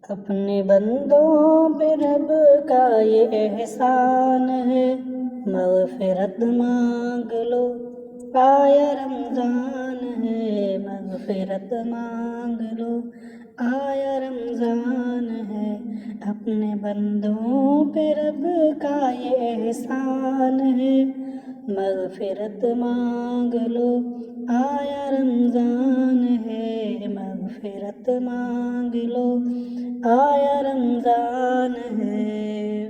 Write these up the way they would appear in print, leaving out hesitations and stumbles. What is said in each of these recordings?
اپنے بندوں پہ رب کا یہ احسان ہے، مغفرت مانگ لو آیا رمضان ہے، مغفرت مانگ لو آیا رمضان ہے۔ اپنے بندوں پہ رب کا یہ احسان ہے، مغفرت مانگ لو آیا رمضان ہے، مغفرت مانگ لو آیا رمضان ہے۔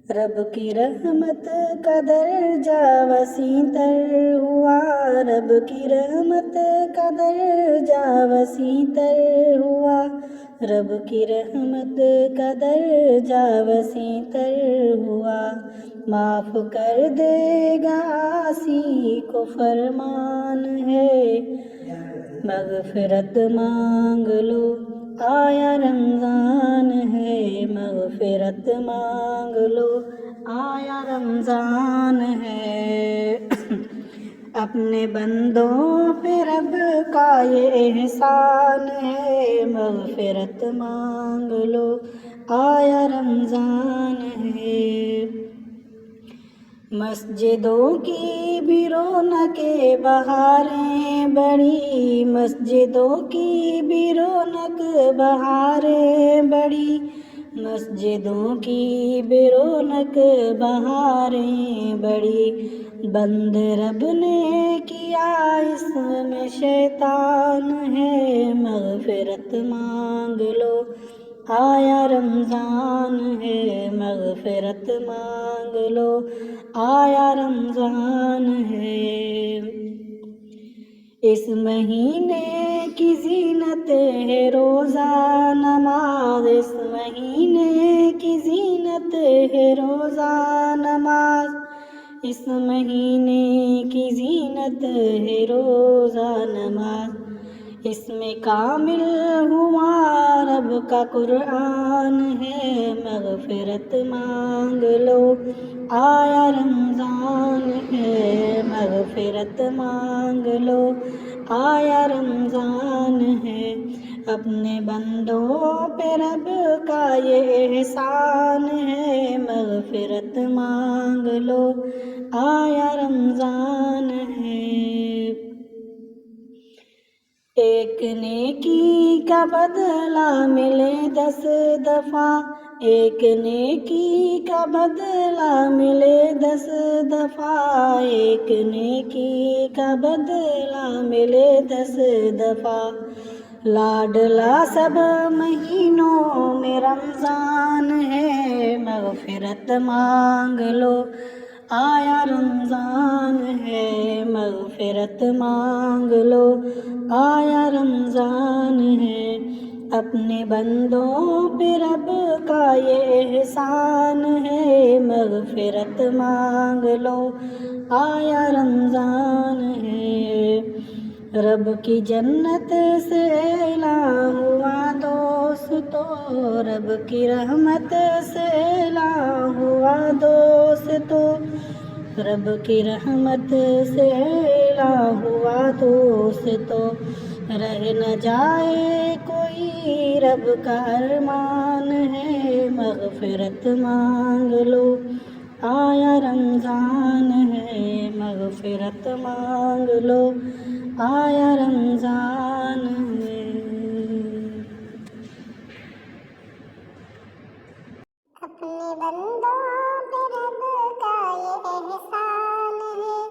رب کی رحمت کا درجہ وسیع تر ہوا، رب کی رحمت کا درجہ وسیع تر ہوا، رب کی رحمت کا درجہ وسیع تر ہوا۔ معاف کر دے گا عاصی کو فرمان ہے، مغفرت مانگ لو آیا رمضان ہے، مغفرت مانگ لو آیا رمضان ہے۔ اپنے بندوں پہ رب کا یہ احسان ہے، مغفرت مانگ لو آیا رمضان ہے۔ مسجدوں کی بھی رونقیں بہاریں بڑھی، مسجدوں کی بھی رونق بہاریں بڑھی، مسجدوں کی بھی رونق بہاریں بڑھی۔ بند رب نے کیا اس میں شیطان ہے، مغفرت مانگ لو آیا رمضان ہے، مغفرت مانگ لو آیا رمضان ہے۔ اس مہینے کی زینت ہے روزہ نماز، اس مہینے کی زینت ہے روزہ نماز، اس مہینے کی زینت ہے روزہ نماز۔ اس میں کامل ہوا رب کا قرآن ہے، مغفرت مانگ لو آیا رمضان ہے، مغفرت مانگ لو آیا رمضان ہے۔ اپنے بندوں پہ رب کا یہ احسان ہے، مغفرت مانگ لو آیا رمضان ہے۔ ایک نیکی کا بدلہ ملے 10 دفعہ، ایک نیکی کا بدلہ ملے 10 دفعہ، ایک نیکی کا بدلہ ملے 10 دفعہ۔ لاڈلا سب مہینوں میں رمضان ہے، مغفرت مانگ لو آیا رمضان ہے، مغفرت مانگ لو آیا رمضان ہے۔ اپنے بندوں پہ رب کا یہ احسان ہے، مغفرت مانگ لو آیا رمضان ہے۔ رب کی جنت سے اعلان ہوا دوستو، رب کی رحمت سے اعلان ہوا دوستو، رب کی رحمت سے اعلان ہوا دوستو۔ رہ نہ جائے کوئی رب کا ارمان ہے، مغفرت مانگ لو آیا رمضان ہے، مغفرت مانگ لو آیا رمضان ہے۔ اپنے بندوں پہ رب کا یہ احسان ہے،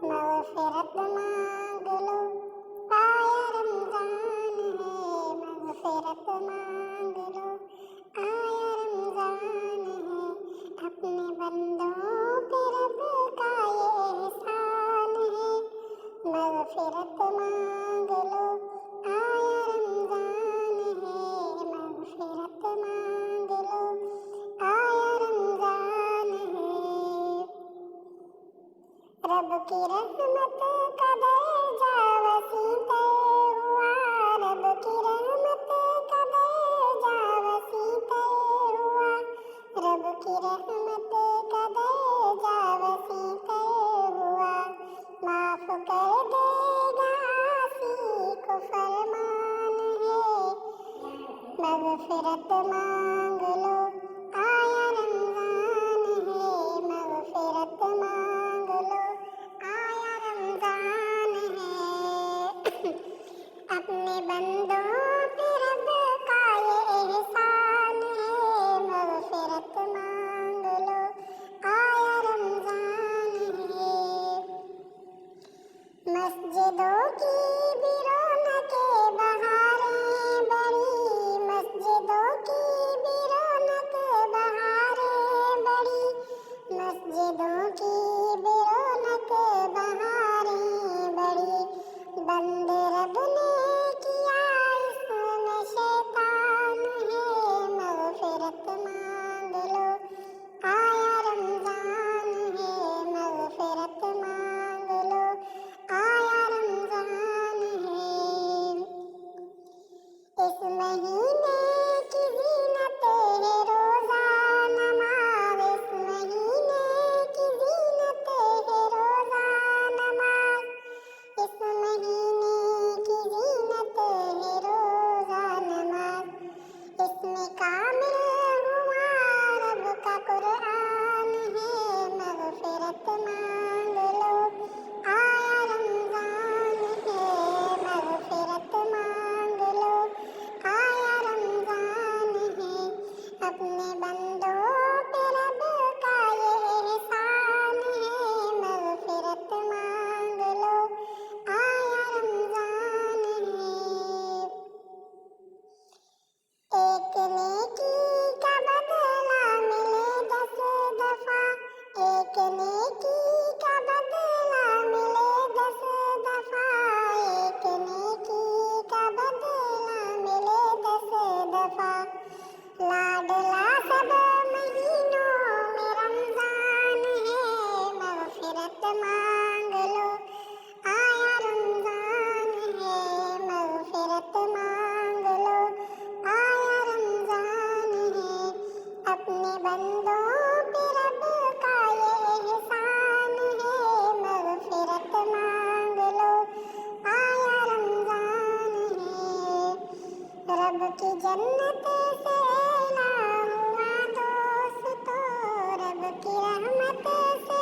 مغفرت مانگ لو آیا رمضان ہے، مغفرت مانگ لو آیا رمضان ہے۔ اپنے بندوں پہ رب کا یہ احسان ہے، مغفرت مانگ لو آیا رمضان ہے، مغفرت مانگ لو آیا رمضان ہے۔ رب کی رحمت کا درجہ وسیع تر ہوا، رب کی رحمت کا درجہ مغفرت مانگ لو آیا رمضان ہے، مغفرت مانگ لو آیا رمضان ہے، اپنے بندوں پہ رب کا یہ احسان ہے، مغفرت مانگ لو آیا رمضان ہے، مسجدوں کی بھی رونقیں بہاریں بڑی، مسجدوں کی بھی رونق بہاریں بڑی، مسجدوں کی بھی رونق بہاریں بڑی، بند رب نے کیا اس میں شیطان ہے، مغفرت مانگ لو آیا رمضان ہے، مغفرت مانگ لو آیا رمضان ہے، اس مہینے کی زینت ہے روزہ نماز، اس مہینے کی زینت ہے روزہ نماز، اس مہینے کی زینت ہے روزہ نماز، اس میں کامل ہوا رب کا قرآن ہے، مغفرت مانگ لو آیا رمضان ہے، مغفرت مانگ لو آیا رمضان ہے، اپنے بندوں پہ رب کا یہ احسان ہے، مغفرت مانگ لو آیا رمضان ہے، ایک نیکی کا بدلہ ملے 10 دفعہ، ایک نیکی کا بدلہ ملے 10 دفعہ، ایک نیکی کا بدلہ ملے 10 دفعہ، لاڈلا سب مہینوں میں رمضان ہے، مغفرت مانگ لو آیا رمضان ہے، مغفرت مانگ لو آیا رمضان ہے، اپنے بندوں پہ رب کا یہ احسان ہے، مغفرت مانگ لو آیا رمضان ہے، رب کی جنت سے اعلان ہوا دوستو، رب کی رحمت سے